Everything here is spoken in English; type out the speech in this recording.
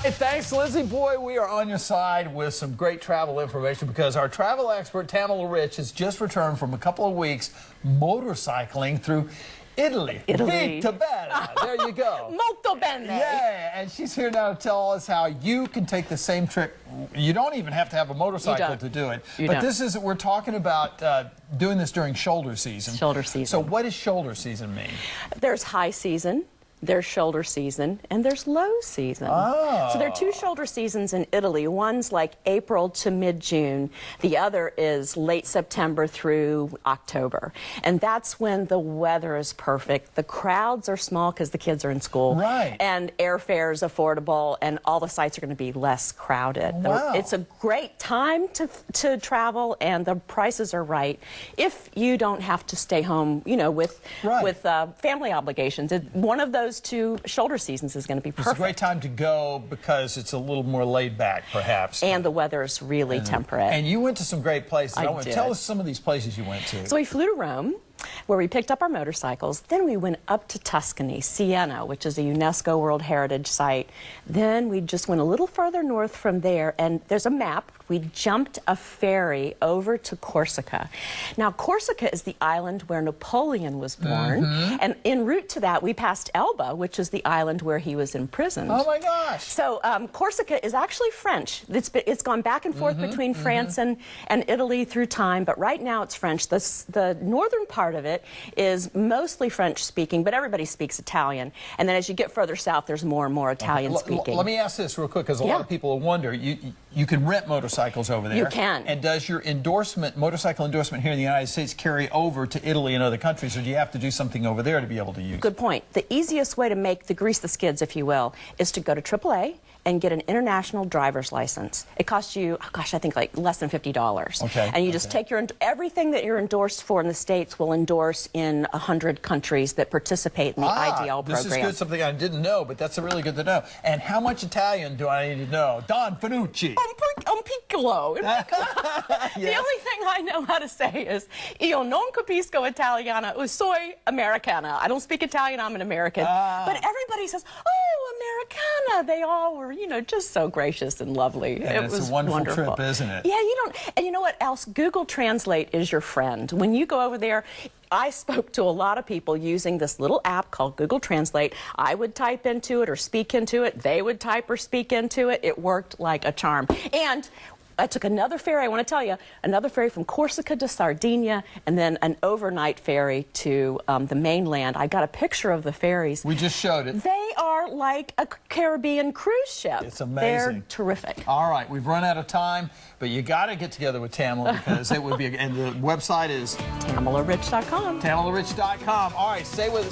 Hey, thanks, Lindsay. Boy, we are on your side with some great travel information because our travel expert, Tamela Rich, has just returned from a couple of weeks motorcycling through Italy. Vita bella. There you go. Molto bene. Yeah, and she's here now to tell us how you can take the same trip. You don't even have to have a motorcycle to do it. We're talking about doing this during shoulder season. Shoulder season. So what does shoulder season mean? There's high season. There's shoulder season, and there's low season. Oh. So there are two shoulder seasons in Italy. One's like April to mid-June. The other is late September through October. And that's when the weather is perfect. The crowds are small because the kids are in school. Right. And airfare is affordable, and all the sites are going to be less crowded. Wow. It's a great time to travel, and the prices are right. If you don't have to stay home, you know, with family obligations. One of those two shoulder seasons is going to be perfect. It's a great time to go because it's a little more laid back, perhaps. And the weather's really temperate. And you went to some great places. I did. Tell us some of these places you went to. So we flew to Rome, where we picked up our motorcycles. Then we went up to Tuscany, Siena, which is a UNESCO World Heritage Site. Then we just went a little further north from there, and there's a map. We jumped a ferry over to Corsica. Now, Corsica is the island where Napoleon was born, and en route to that, we passed Elba, which is the island where he was imprisoned. Oh, my gosh. So Corsica is actually French. It's gone back and forth between France and Italy through time, but right now it's French. The northern part of it is mostly French-speaking, but everybody speaks Italian. And then as you get further south, there's more and more Italian-speaking. Let me ask this real quick, because a lot of people will wonder, you can rent motorcycles over there. You can. And does your motorcycle endorsement here in the United States carry over to Italy and other countries, or do you have to do something over there to be able to use it? Good point. The easiest way to grease the skids, if you will, is to go to AAA and get an international driver's license. It costs you, oh gosh, I think like less than $50. Okay. And you just take everything that you're endorsed for in the States will endorse in 100 countries that participate in the IDL program. This is good, something I didn't know, but that's really good to know. And how much Italian do I need to know? Don Finucci. Un piccolo. Yes. The only thing I know how to say is, io non capisco italiano, soy americana. I don't speak Italian, I'm an American. But everybody says, oh, Americana. They all were, you know, just so gracious and lovely. And it was a wonderful wonderful trip, isn't it? Yeah, and you know what else? Google Translate is your friend. When you go over there, I spoke to a lot of people using this little app called Google Translate. I would type into it or speak into it. They would type or speak into it. It worked like a charm. And I took another ferry, I want to tell you, another ferry from Corsica to Sardinia, and then an overnight ferry to the mainland. I got a picture of the ferries. We just showed it. They are like a Caribbean cruise ship. It's amazing. They're terrific. All right, we've run out of time, but you got to get together with Tamela because it would be, and the website is TamelaRich.com. TamelaRich.com. All right, stay with us.